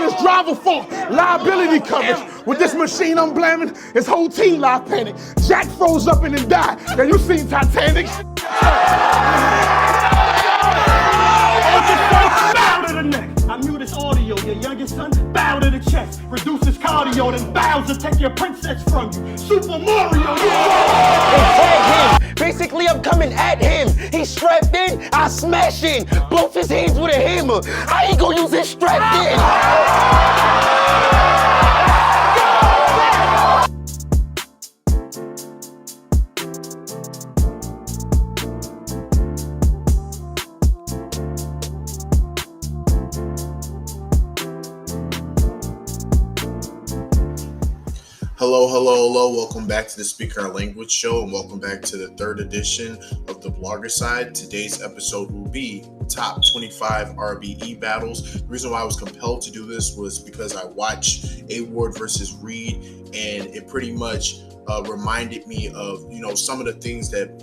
his driver fault. Liability coverage. With this machine I'm blaming, his whole team live panic. Jack froze up and then died. Now you seen Titanic? Bow to the neck. I mute his audio. Your youngest son, bow to the chest. Reduce his cardio, then bows to take your princess from you. Super Mario. Tag him. Basically, I'm coming at him. He's strapped in, I smash in. Both his hands with a hammer. How he gonna use his strapped in? Hello. Welcome back to the Speak Our Language Show, and welcome back to the third edition of the Blogger Side. Today's episode will be top 25 RBE battles. The reason why I was compelled to do this was because I watched A Ward versus Reed, and it pretty much reminded me of, some of the things that,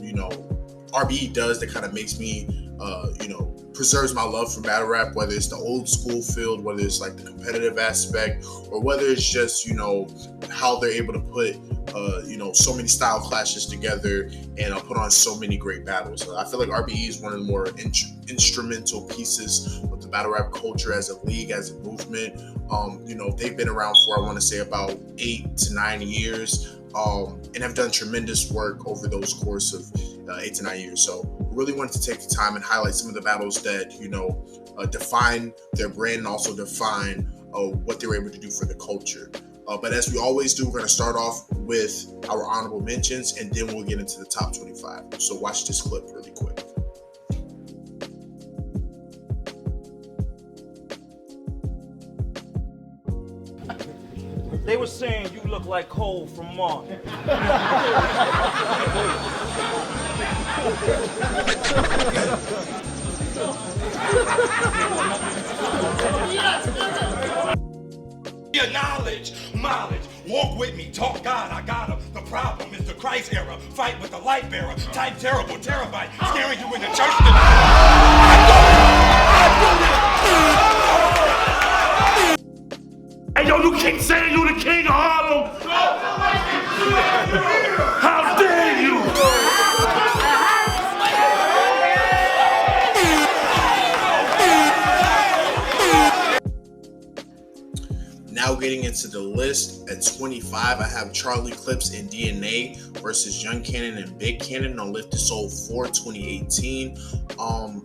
RBE does that kind of makes me, preserves my love for battle rap, whether it's the old school field, whether it's like the competitive aspect, or whether it's just, how they're able to put, so many style clashes together and put on so many great battles. I feel like RBE is one of the more instrumental pieces of the battle rap culture as a league, as a movement. They've been around for, I want to say, about 8 to 9 years. And have done tremendous work over those course of 8 to 9 years. So really wanted to take the time and highlight some of the battles that, define their brand and also define what they were able to do for the culture. But as we always do, we're going to start off with our honorable mentions, and then we'll get into the top 25. So watch this clip really quick. They were saying you look like Cole from Mars. Your knowledge, walk with me, talk God, I got him. The problem is the Christ era, fight with the light bearer, type terrible, terabyte, scaring you in the church Hey, yo, you keep saying you the king of Harlem. How dare you? Now getting into the list, at 25, I have Charlie Clips and DNA versus Young Cannon and Big Cannon on Lift the Soul 4 2018.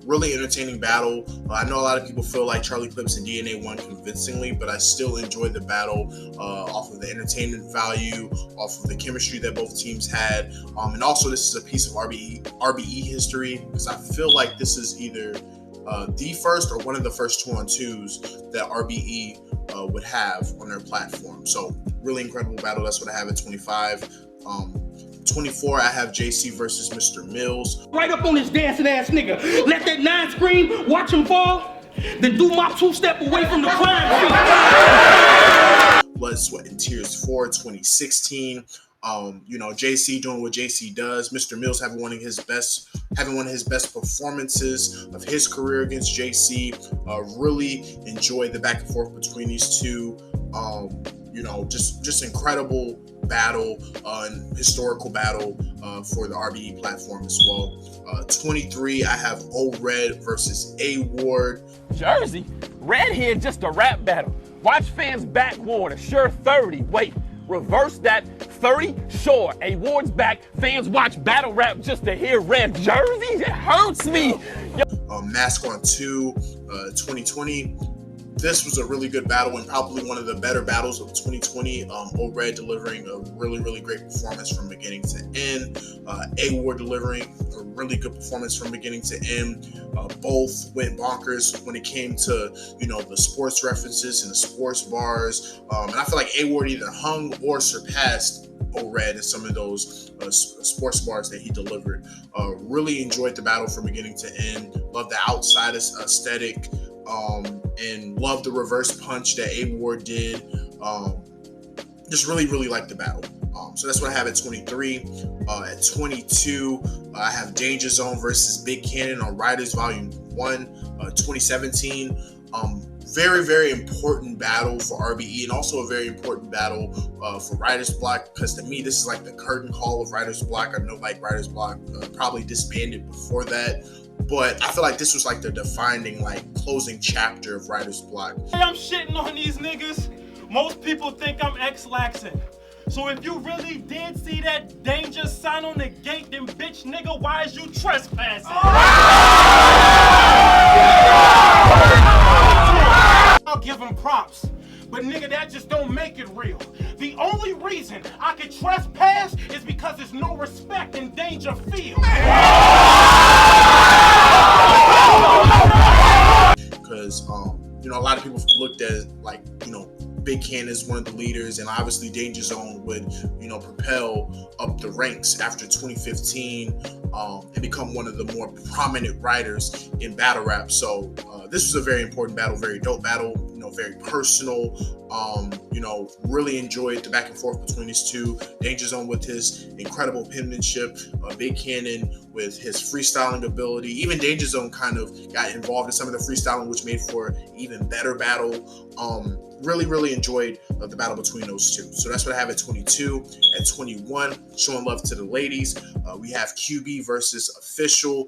Really entertaining battle. I know a lot of people feel like Charlie Clips and DNA won convincingly, but I still enjoyed the battle off of the entertainment value, off of the chemistry that both teams had. And also, this is a piece of RBE history, because I feel like this is either the first or one of the first 2-on-2s that RBE would have on their platform. So really incredible battle. That's what I have at 25. 24, I have JC versus Mr. Mills. Right up on this dancing ass nigga. Let that 9 scream, watch him fall, then do my 2-step away from the crime scene. Blood, Sweat, and Tears 4 2016. JC doing what JC does. Mr. Mills having one of his best performances of his career against JC. Really enjoyed the back and forth between these two. Just incredible battle, and historical battle for the RBE platform as well. 23, I have O-Red versus A Ward. Jersey? Red here just a rap battle. Watch fans back Ward, a sure 30. Wait, reverse that. 30? Sure, A Ward's back. Fans watch battle rap just to hear Red Jersey? It hurts me. Mask on 2, 2020. This was a really good battle and probably one of the better battles of 2020. O-Red delivering a really, really great performance from beginning to end. A Ward delivering a really good performance from beginning to end. Both went bonkers when it came to, the sports references and the sports bars. And I feel like A Ward either hung or surpassed O-Red in some of those sports bars that he delivered. Really enjoyed the battle from beginning to end. Love the outside aesthetic. And love the reverse punch that A Ward did. Just really, really like the battle. So that's what I have at 23. At 22, I have Danger Zone versus Big Cannon on Riders Volume 1, 2017. very, very important battle for RBE, and also a very important battle for Writer's Block, because to me, this is like the curtain call of Writer's Block. I know like Writer's Block probably disbanded before that, but I feel like this was like the defining, like, closing chapter of Writer's Block. I'm shitting on these niggas. Most people think I'm ex-laxing. So if you really did see that danger sign on the gate, then bitch nigga, why is you trespassing? I'll give him props. But nigga, that just don't make it real. The only reason I can trespass is because there's no respect in Dangerfield. Because, you know, a lot of people looked at it like, you know, Big Cannon is one of the leaders, and obviously Danger Zone would, you know, propel up the ranks after 2015 and become one of the more prominent writers in battle rap. So this was a very important battle, very dope battle, you know, very personal. You know, really enjoyed the back and forth between these two. Danger Zone with his incredible penmanship, Big Cannon with his freestyling ability. Even Danger Zone kind of got involved in some of the freestyling, which made for an even better battle. Really enjoyed the battle between those two. So that's what I have at 22. At 21, showing love to the ladies, we have QB versus Official.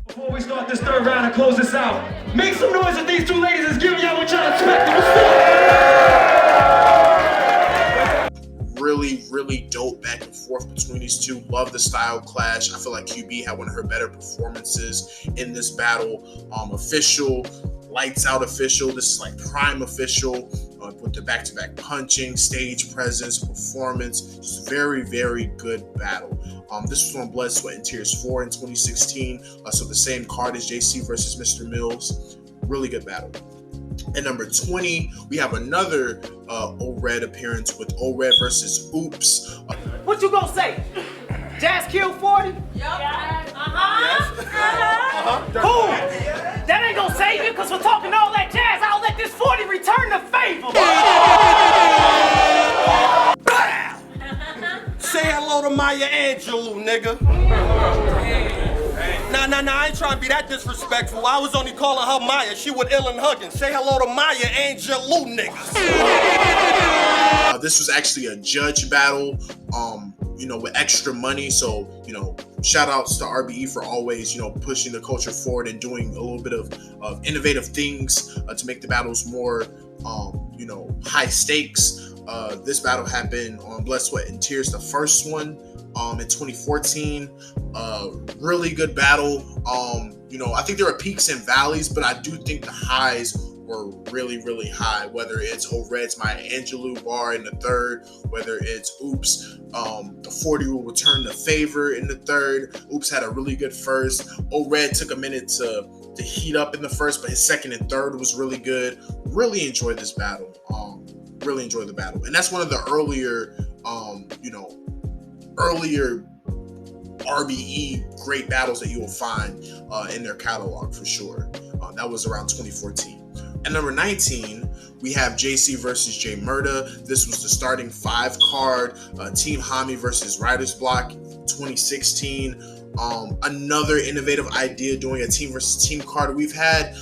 Before we start this third round and close this out, make some noise if these two ladies is giving y'all what y'all expect. Really dope back and forth between these two. Love the style clash. I feel like QB had one of her better performances in this battle. Official, lights out Official. This is like prime Official with the back-to-back punching, stage presence, performance. Just very good battle. This was on Blood, Sweat, and Tears 4 in 2016. So the same card as JC versus Mr. Mills. Really good battle. At number 20, we have another O-Red appearance with O-Red versus Oops. What you gonna say? Jazz killed 40? Yup. Cool. That ain't gonna save you, because we're talking all that jazz. I'll let this 40 return the favor. Say hello to Maya Angelou, nigga. Nah, I ain't trying to be that disrespectful. I was only calling her Maya. She with Illin Huggins. Say hello to Maya Angelou, niggas. This was actually a judge battle, you know, with extra money. So, you know, shout outs to RBE for always, you know, pushing the culture forward and doing a little bit of innovative things to make the battles more, you know, high stakes. This battle happened on Blood, Sweat, and Tears, the first one, in 2014. Really good battle. You know, I think there were peaks and valleys, but I do think the highs were really high, whether it's O-Red's Maya Angelou bar in the third, whether it's Oops, the 40 will return the favor in the third. Oops had a really good first. O-Red took a minute to heat up in the first, but his second and third was really good. Really enjoyed this battle. Really enjoyed the battle. And that's one of the earlier, you know, earlier RBE great battles that you will find in their catalog for sure. That was around 2014. At number 19, we have JC versus J Murda. This was the starting 5 card. Team Hami versus Writer's Block 2016. Another innovative idea doing a team versus team card. We've had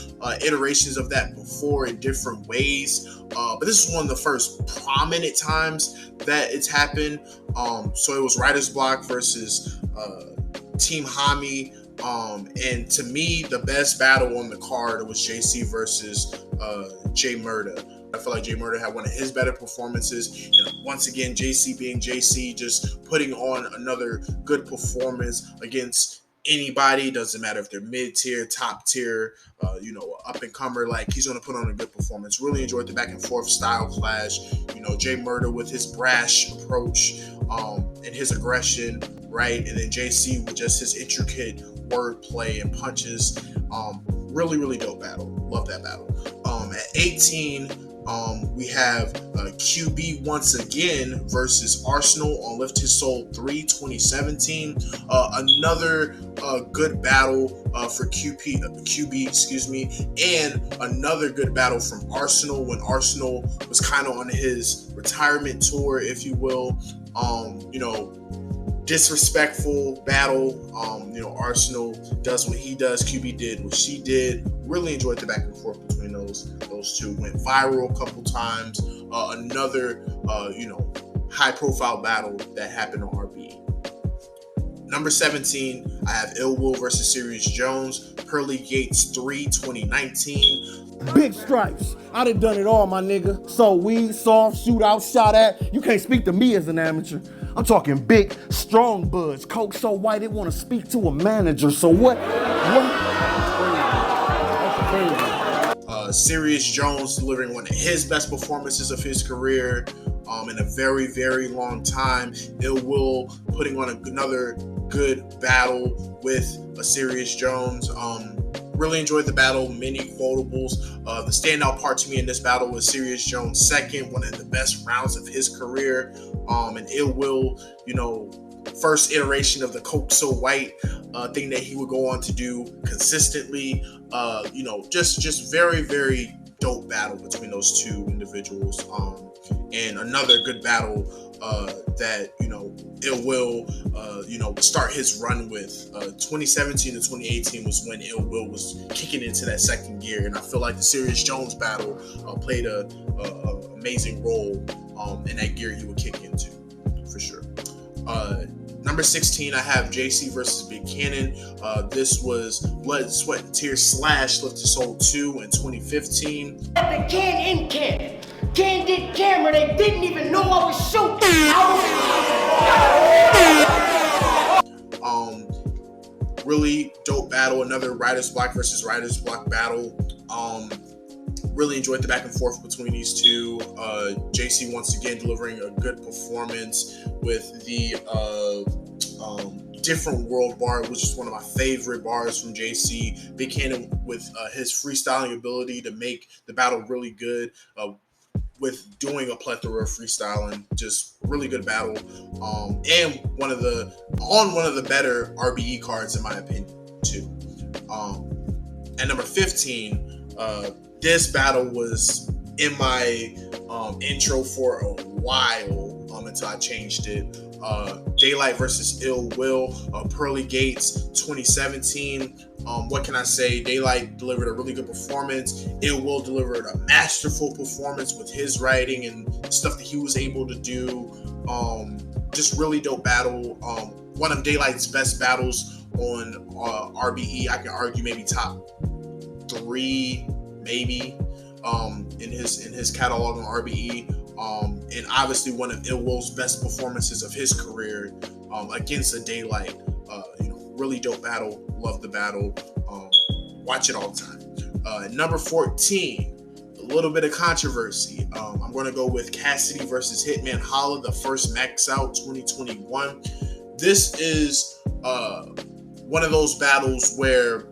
iterations of that before in different ways, but this is one of the first prominent times that it's happened. So it was Writer's Block versus Team Hami. And to me, the best battle on the card was JC versus J Murda. I feel like J Murda had one of his better performances. And once again, JC being JC, just putting on another good performance against anybody. Doesn't matter if they're mid-tier, top-tier, you know, up-and-comer. Like, he's going to put on a good performance. Really enjoyed the back-and-forth style clash. You know, J Murda with his brash approach and his aggression, right? And then JC with just his intricate wordplay and punches. Really dope battle. Love that battle. At 18, we have QB once again versus Arsenal on Lift His Soul 3 2017. Another good battle for QB, excuse me, and another good battle from Arsenal when Arsenal was kind of on his retirement tour, if you will. You know, disrespectful battle. Arsenal does what he does, QB did what she did. Really enjoyed the back and forth between those two. Went viral a couple times. Another high profile battle that happened on RBE. Number 17, I have Ill Will versus Serious Jones, Pearly Gates 3, 2019. Big stripes. I done it all, my nigga. So weed, soft, shootout, shot at. You can't speak to me as an amateur. I'm talking big, strong buds. Coke so white it want to speak to a manager. So what? Serious Jones delivering one of his best performances of his career in a very, very long time. Ill Will putting on another good battle with a Serious Jones. Really enjoyed the battle, many quotables. The standout part to me in this battle was Serious Jones' second, one of the best rounds of his career. And Ill Will, first iteration of the Coke So White thing that he would go on to do consistently. Just very, very dope battle between those two individuals. And another good battle that Ill Will start his run with. 2017 to 2018 was when Ill Will was kicking into that second gear, and I feel like the Serious Jones battle played a amazing role in that gear he would kick into, for sure. Number 16, I have JC versus Big Cannon. This was Blood, Sweat, and Tears / Lift to Soul 2 in 2015. The can in can. Candid camera, they didn't even know I was shooting. Really dope battle. Another Writer's Block versus Writer's Block battle. Really enjoyed the back and forth between these two. JC once again delivering a good performance with the Different World bar, which is one of my favorite bars from JC. Big Cannon with his freestyling ability to make the battle really good. With doing a plethora of freestyling, just really good battle, and one of the better RBE cards in my opinion too. At number 15, this battle was in my intro for a while until I changed it. Daylight versus Ill Will, Pearly Gates 2017. What can I say? Daylight delivered a really good performance. Ill Will delivered a masterful performance with his writing and stuff that he was able to do. Just really dope battle. One of Daylight's best battles on RBE. I can argue maybe top 3, maybe in his catalog on RBE. And obviously one of Ill Will's best performances of his career against a Daylight. Really dope battle. Love the battle. Watch it all the time. Number 14, a little bit of controversy. I'm going to go with Cassidy versus Hitman Holla, the first Max Out 2021. This is one of those battles where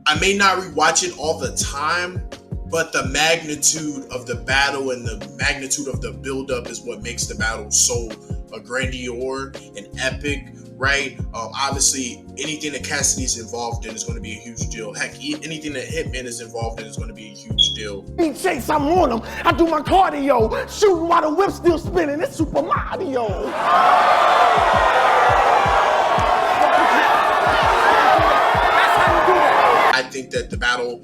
I may not rewatch it all the time, but the magnitude of the battle and the magnitude of the buildup is what makes the battle so grandeur and epic, right? Obviously, anything that Cassidy's involved in is going to be a huge deal. Heck, anything that Hitman is involved in is going to be a huge deal. Chase, I'm on them. I do my cardio, shooting while the whip's still spinning. It's Super Mario. I think that the battle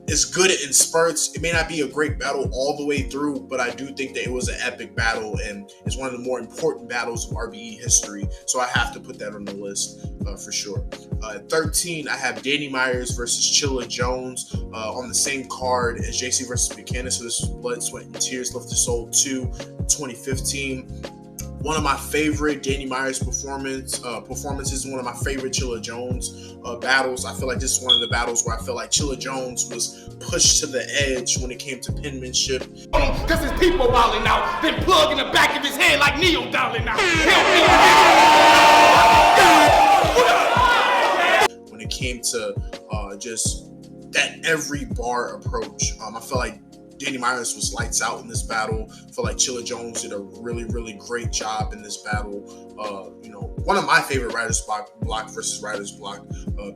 is good in spurts. It may not be a great battle all the way through, but I do think that it was an epic battle and it's one of the more important battles of RBE history. So I have to put that on the list for sure. At 13, I have Danny Myers versus Chilla Jones on the same card as JC versus Buchanan. So this is Blood, Sweat, and Tears Lift to Soul 2, 2015. One of my favorite Danny Myers performances, one of my favorite Chilla Jones battles. I feel like this is one of the battles where I feel like Chilla Jones was pushed to the edge when it came to penmanship. Because his people wilding out, then plug in the back of his head like Neo Dolly now. When it came to just that every bar approach, I feel like Danny Myers was lights out in this battle. I feel like Chilla Jones did a really, really great job in this battle. One of my favorite Writer's Block versus Writer's Block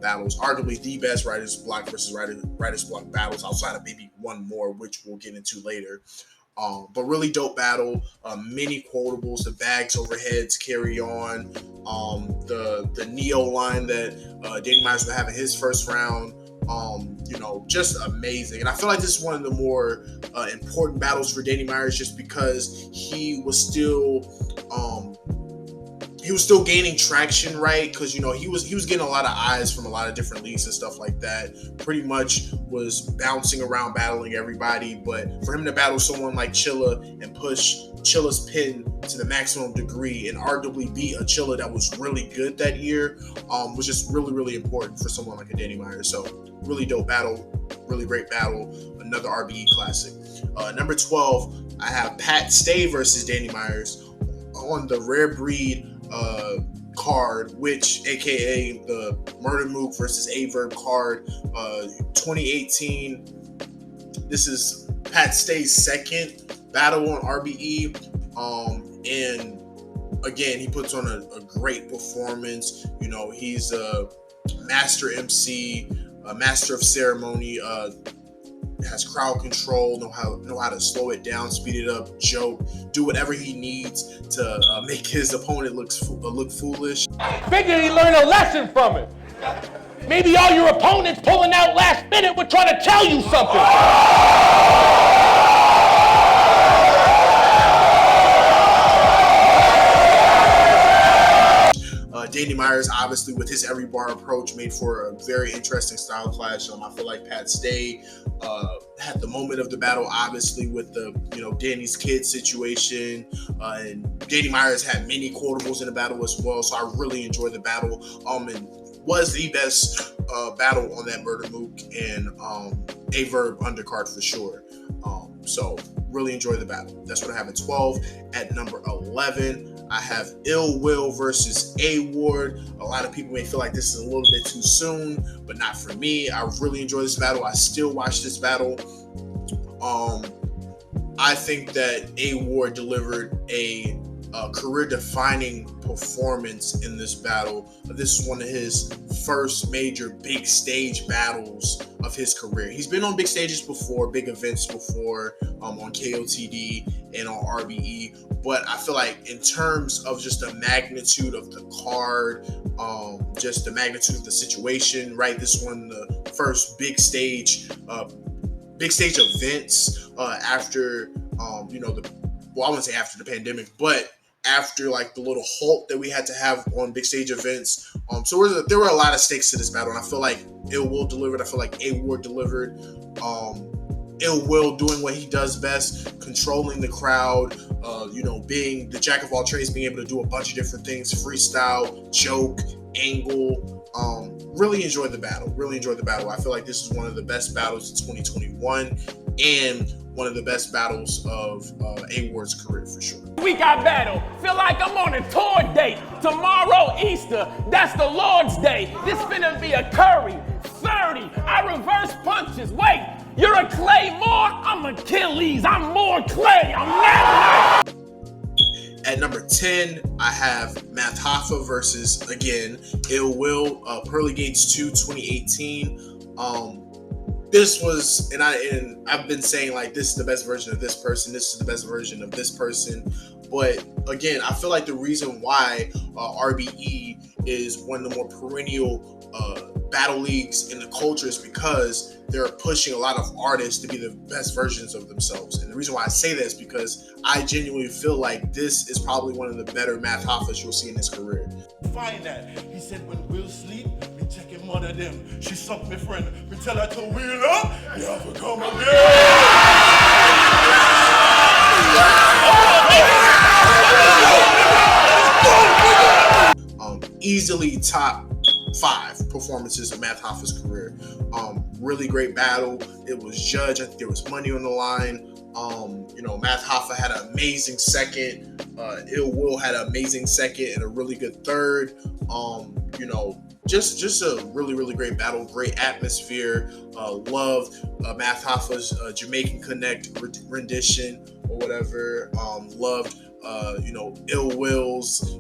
battles, arguably the best Writer's Block versus Writer's Block battles outside of maybe one more, which we'll get into later. But really dope battle. Many quotables, the bags overheads carry on. The Neo line that Danny Myers would have in his first round. Just amazing. And I feel like this is one of the more important battles for Danny Myers, just because he was still gaining traction, right? Because he was getting a lot of eyes from a lot of different leagues and stuff like that. Pretty much was bouncing around battling everybody, but for him to battle someone like Chilla and push Chilla's pin to the maximum degree and arguably beat a Chilla that was really good that year was just really, really important for someone like a Danny Myers. So really dope battle, really great battle, another RBE classic. Number 12, I have Pat Stay versus Danny Myers on the Rare Breed card, which aka the Murder Mook versus Averb card, 2018. This is Pat Stay's second battle on RBE, and again he puts on a great performance. He's a master MC, a master of ceremony, has crowd control, know how to slow it down, speed it up, joke, do whatever he needs to make his opponent look foolish. Figure he learned a lesson from it. Maybe all your opponents pulling out last minute were trying to tell you something. Danny Myers, obviously, with his every bar approach, made for a very interesting style clash. I feel like Pat Stay had the moment of the battle, obviously, with the Danny's kid situation, and Danny Myers had many quotables in the battle as well. So I really enjoyed the battle, and was the best battle on that Murder Mook and Averb undercard for sure. So really enjoyed the battle. That's what I have at 12. At number 11. I have Ill Will versus A-Ward. A lot of people may feel like this is a little bit too soon, but not for me. I really enjoy this battle. I still watch this battle. I think that A-Ward delivered a career-defining performance in this battle. This is one of his first major big stage battles of his career. He's been on big stages before, big events before, on KOTD and on RBE, but I feel like in terms of just the magnitude of the card, just the magnitude of the situation, right? This one, the first big stage events after, I wouldn't say after the pandemic, but after like the little halt that we had to have on big stage events. So there were a lot of stakes to this battle, and I feel like Ill Will delivered. I feel like A-Ward delivered. Ill Will doing what he does best, controlling the crowd, being the jack of all trades, being able to do a bunch of different things, freestyle, joke, angle. Really enjoyed the battle. I feel like this is one of the best battles of 2021 and one of the best battles of A-Ward's career for sure. We got battle. Feel like I'm on a tour date. Tomorrow, Easter. That's the Lord's Day. This finna be a Curry. 30. I reverse punches. Wait, you're a Claymore? I'm Achilles. I'm more Clay. I'm not. At number 10, I have Math Hoffa versus, again, Ill Will, Pearly Gates 2, 2018. This was, and I've been saying like this is the best version of this person. This is the best version of this person. But again, I feel like the reason why RBE is one of the more perennial battle leagues in the culture is because they're pushing a lot of artists to be the best versions of themselves. And the reason why I say that is because I genuinely feel like this is probably one of the better Math Hoffas you'll see in his career. Find that. He said when Will sleep, me check him one of them. She suck me friend. Me tell her to wheel up. Never come again. Easily top 5 performances of Math Hoffa's career. Really great battle. It was judged. I think there was money on the line. Math Hoffa had an amazing second. Ill Will had an amazing second and a really good third. Just a really, really great battle. Great atmosphere. Loved Math Hoffa's Jamaican Connect rendition or whatever. Loved, Ill Will's,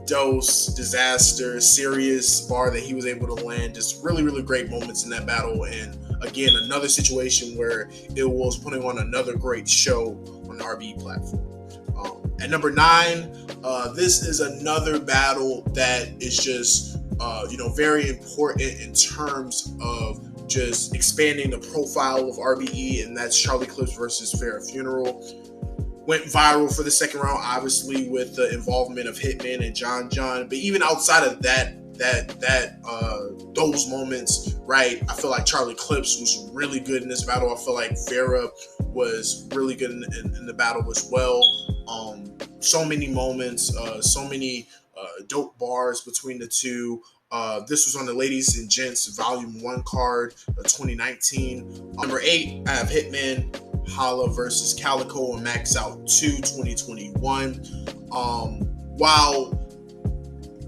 Dose, Disaster, Serious bar that he was able to land. Just really, really great moments in that battle. And again, another situation where it was putting on another great show on the RBE platform. At number 9, this is another battle that is just, very important in terms of just expanding the profile of RBE, and that's Charlie Clips versus Farrah Funeral. Went viral for the second round, obviously, with the involvement of Hitman and John. But even outside of those moments, right, I feel like Charlie Clips was really good in this battle. I feel like Farrah was really good in the battle as well. So many moments, so many dope bars between the two. This was on the Ladies and Gents Volume 1 card, 2019. Number 8, I have Hitman Holla versus Calico and Max Out 2, 2021. While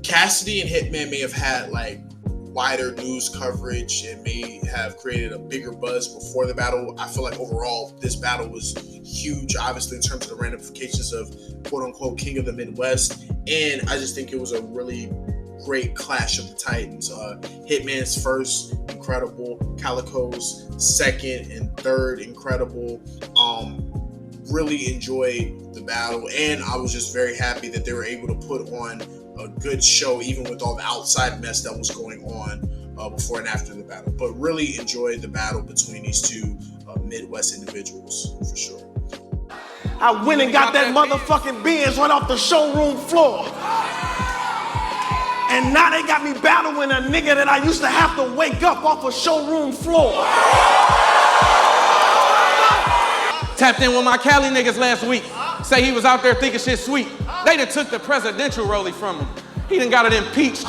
Cassidy and Hitman may have had like wider news coverage and may have created a bigger buzz before the battle, I feel like overall this battle was huge, obviously, in terms of the ramifications of quote-unquote King of the Midwest. And I just think it was a really great clash of the Titans. Hitman's first, incredible. Calico's second and third, incredible. Really enjoyed the battle, and I was just very happy that they were able to put on a good show, even with all the outside mess that was going on before and after the battle. But really enjoyed the battle between these two Midwest individuals, for sure. I went and got that motherfucking Benz right off the showroom floor. And now they got me battling a nigga that I used to have to wake up off a showroom floor. Tapped in with my Cali niggas last week. Say he was out there thinking shit sweet. They done took the presidential rollie from him. He done got it impeached.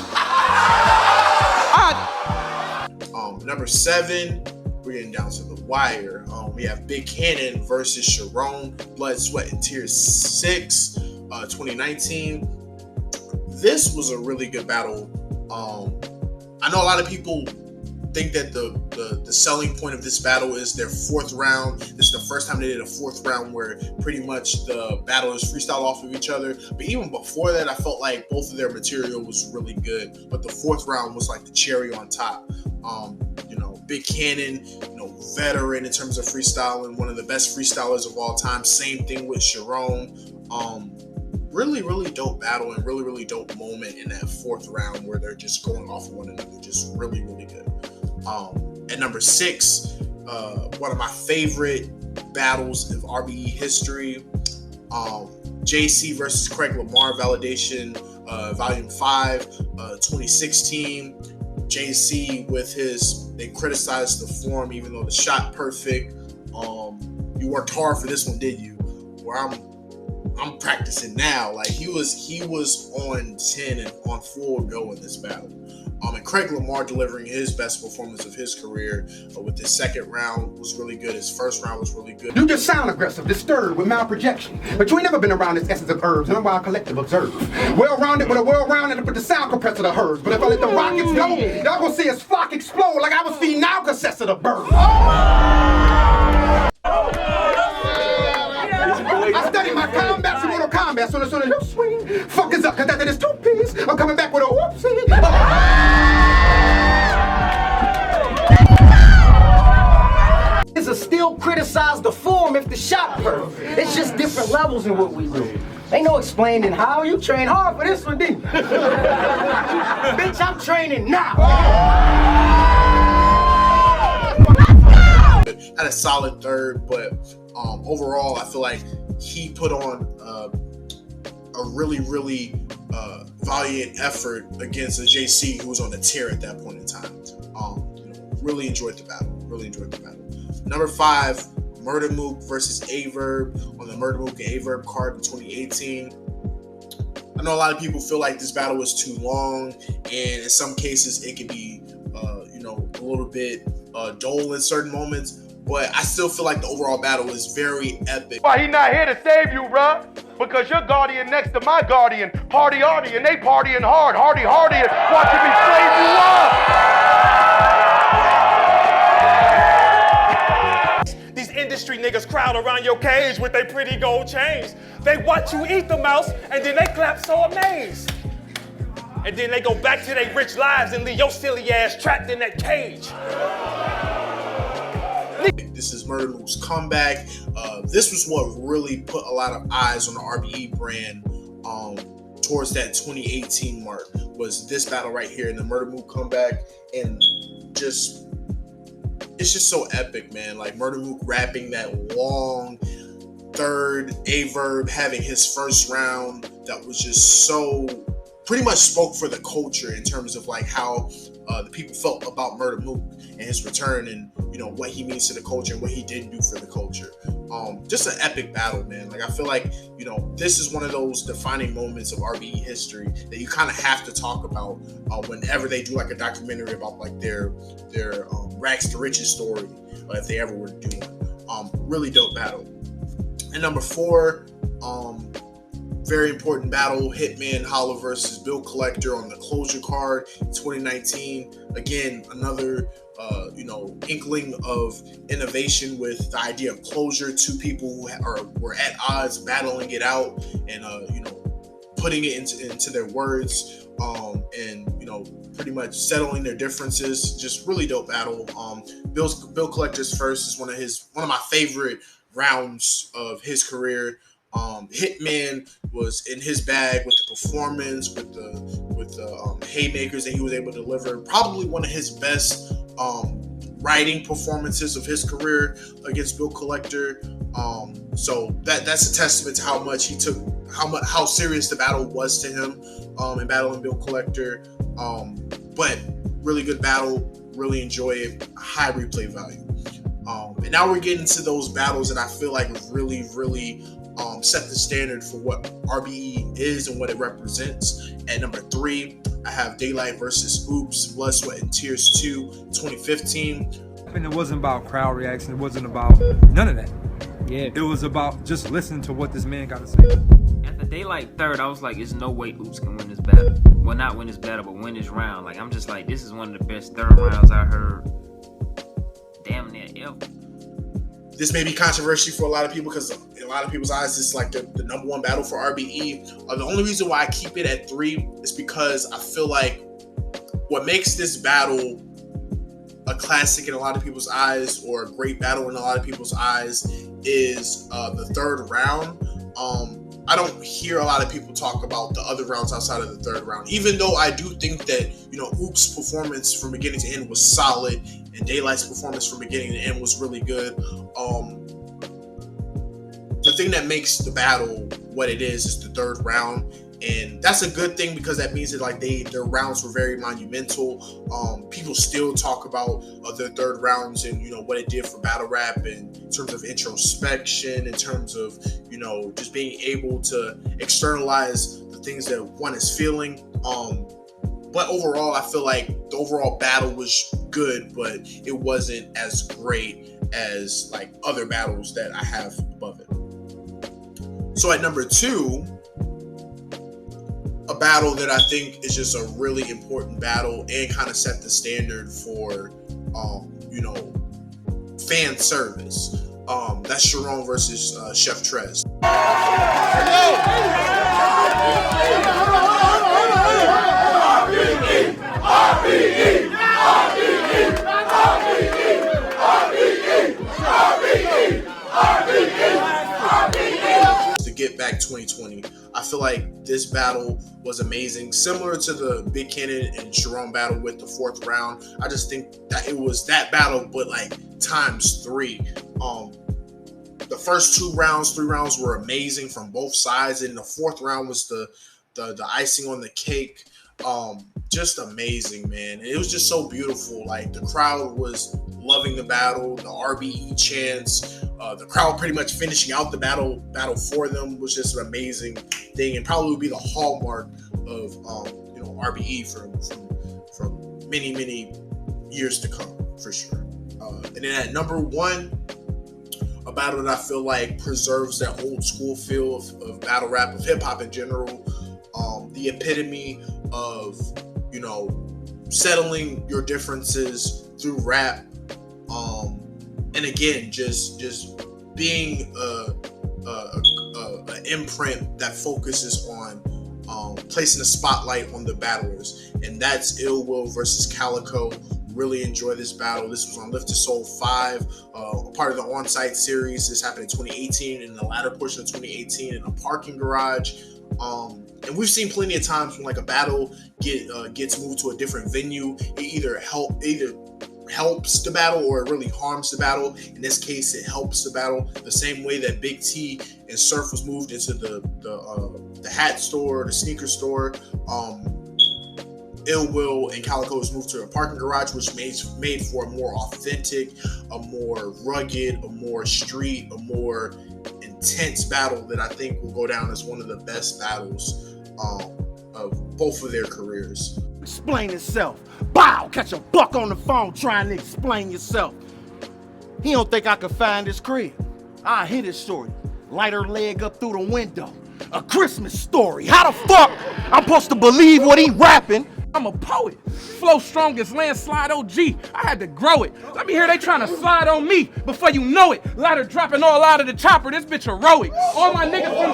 Number 7, we're getting down to the wire. We have Big Cannon versus Sharon, Blood, Sweat, and Tears 6, 2019. This was a really good battle. I know a lot of people think that the selling point of this battle is their 4th round. This is the first time they did a 4th round where pretty much the battlers freestyle off of each other. But even before that, I felt like both of their material was really good. But the 4th round was like the cherry on top. Big Cannon, veteran in terms of freestyling, one of the best freestylers of all time. Same thing with Sharon. Really, really dope battle and really, really dope moment in that 4th round where they're just going off of one another. Just really, really good. At number 6, one of my favorite battles of RBE history, JC versus Craig Lamar Validation, Volume 5, 2016. JC with they criticized the form, even though the shot perfect. You worked hard for this one, did you? Where I'm practicing now. Like he was on 10 and on full go in this battle. And Craig Lamar delivering his best performance of his career with his 2nd round was really good. His 1st round was really good. You just sound aggressive, disturbed with malprojection. But you ain't never been around this essence of herbs, and I'm why I collective observe. Well-rounded with a well-rounded with the sound compressor of herbs. But if I let the rockets go, y'all gonna see his flock explode like I was feeding Alka-Seltzer to birds. I studied my combat, Mortal Kombat, so the no swing. Fuck is up, cause that is 2 piece. I'm coming back with a whoopsie. Is a still criticize the form if the shot perfect. It's just different levels in what we do. Ain't no explaining how. You train hard for this one, didn't you? Bitch, I'm training now. Had a solid 3rd, but overall, I feel like he put on a really, really valiant effort against a JC who was on the tear at that point in time. Really enjoyed the battle. Number 5, Murder Mook versus Averb on the Murder Mook and Averb card in 2018. I know a lot of people feel like this battle was too long, and in some cases it could be, a little bit dull in certain moments. But I still feel like the overall battle is very epic. Why he not here to save you, bruh? Because your guardian next to my guardian, party hardy, and they partying hard, hardy, and watching me slave you up. These industry niggas crowd around your cage with their pretty gold chains. They watch you eat the mouse, and then they clap so amazed. And then they go back to their rich lives and leave your silly ass trapped in that cage. This is Murder Mook's comeback. This was what really put a lot of eyes on the RBE brand towards that 2018 mark, was this battle right here in the Murder Mook comeback. And it's just so epic, man. Like Murder Mook rapping that long third A-verb, having his first round that was just so pretty much spoke for the culture in terms of like how the people felt about Murder Mook and his return, and you know what he means to the culture and what he did do for the culture. Just an epic battle, man. Like I feel like, you know, this is one of those defining moments of RBE history that you kind of have to talk about whenever they do like a documentary about like their rags to riches story, if they ever were to do one. Really dope battle. And number 4, very important battle, Hitman Holla versus Bill Collector on the closure card 2019. Again, another inkling of innovation with the idea of closure. Two people who were at odds, battling it out, and putting it into their words, and pretty much settling their differences. Just really dope battle. Bill Collector's first is one of my favorite rounds of his career. Hitman was in his bag with the performance, with the haymakers that he was able to deliver. Probably one of his best writing performances of his career against Bill Collector. So that's a testament to how much he took, how serious the battle was to him in battling Bill Collector. But really good battle, really enjoy it, high replay value. And now we're getting to those battles that I feel like really set the standard for what RBE is and what it represents. At number 3, I have Daylight versus Oops, Blood, Sweat, and Tears 2, 2015. And it wasn't about crowd reaction. It wasn't about none of that. Yeah. It was about just listening to what this man got to say. At the Daylight third, I was like, there's no way Oops can win this battle. Well, not win this battle, but win this round. Like, I'm just like, this is one of the best third rounds I heard damn near ever. This may be controversial for a lot of people because in a lot of people's eyes, this is like the number 1 battle for RBE. The only reason why I keep it at 3 is because I feel like what makes this battle a classic in a lot of people's eyes, or a great battle in a lot of people's eyes, is the third round. I don't hear a lot of people talk about the other rounds outside of the third round, even though I do think that, Oops' performance from beginning to end was solid, and Daylight's performance from beginning to end was really good. The thing that makes the battle what it is the third round, and that's a good thing because that means that like their rounds were very monumental. People still talk about their third rounds and what it did for battle rap, and in terms of introspection, in terms of just being able to externalize the things that one is feeling. But overall, I feel like the overall battle was good, but it wasn't as great as like other battles that I have above it. So at number 2, a battle that I think is just a really important battle and kind of set the standard for, fan service. That's Sharon versus Chef Trez. To get back 2020, I feel like this battle was amazing, similar to the Big Cannon and Sharon battle with the 4th round. I just think that it was that battle, but like times 3. The first 3 rounds were amazing from both sides, and the 4th round was the icing on the cake. Just amazing, man. And it was just so beautiful. Like the crowd was loving the battle, the RBE chants, the crowd pretty much finishing out the battle for them was just an amazing thing, and probably would be the hallmark of RBE from many years to come for sure. And then at number 1, a battle that I feel like preserves that old school feel of battle rap, of hip hop in general. The epitome of settling your differences through rap, and again just being an imprint that focuses on placing a spotlight on the battlers, and that's Ill Will versus Calico, Really enjoyed this battle. This was on Lift to Soul 5, part of the on-site series. This happened in 2018, in the latter portion of 2018, in a parking garage. And we've seen plenty of times when like a battle gets moved to a different venue. It either helps the battle or it really harms the battle. In this case, it helps the battle. The same way that Big T and Surf was moved into the hat store, the sneaker store. Ill Will and Calico was moved to a parking garage, which made for a more authentic, a more rugged, a more street, a more intense battle that I think will go down as one of the best battles of both of their careers. Explain yourself. Bow! Catch a buck on the phone trying to explain yourself. He don't think I could find his crib. I hit his shorty. Light her leg up through the window. A Christmas story. How the fuck I'm supposed to believe what he rapping? I'm a poet. Flow strong as landslide OG. I had to grow it. Let me hear they trying to slide on me before you know it. Ladder dropping all out of the chopper. This bitch heroic. All my niggas from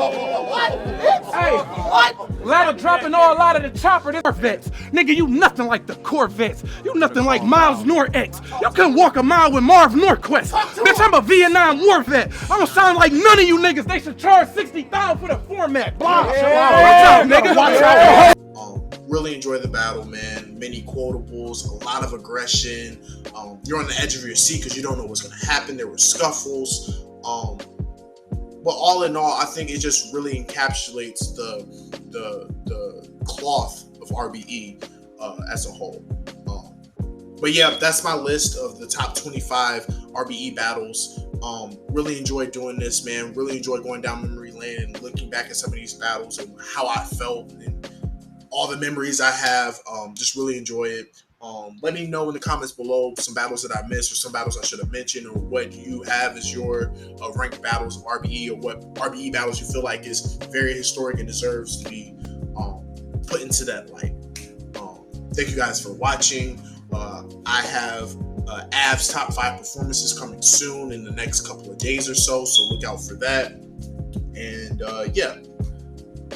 what? Ladder dropping all out of the chopper. This Corvettes. Nigga, you nothing like the Corvettes. You nothing like Miles Norx. You couldn't walk a mile with Marv Norquist. Bitch, I'm a Vietnam War vet. I don't sound like none of you niggas. They should charge $60,000 for the format. Blah. Watch out, nigga. Watch out. Really enjoy the battle, man. Many quotables, a lot of aggression. You're on the edge of your seat because you don't know what's going to happen. There were scuffles. But all in all, I think it just really encapsulates the cloth of RBE as a whole. But yeah, that's my list of the top 25 RBE battles. Really enjoyed doing this, man. Really enjoyed going down memory lane and looking back at some of these battles and how I felt and all the memories I have. Just really enjoy it. Let me know in the comments below some battles that I missed or some battles I should have mentioned, or what you have as your ranked battles of RBE, or what RBE battles you feel like is very historic and deserves to be put into that light. Thank you guys for watching. I have Av's top 5 performances coming soon in the next couple of days or so look out for that. And yeah,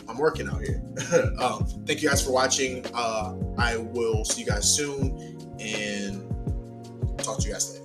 I'm working out here. Thank you guys for watching. I will see you guys soon and talk to you guys later.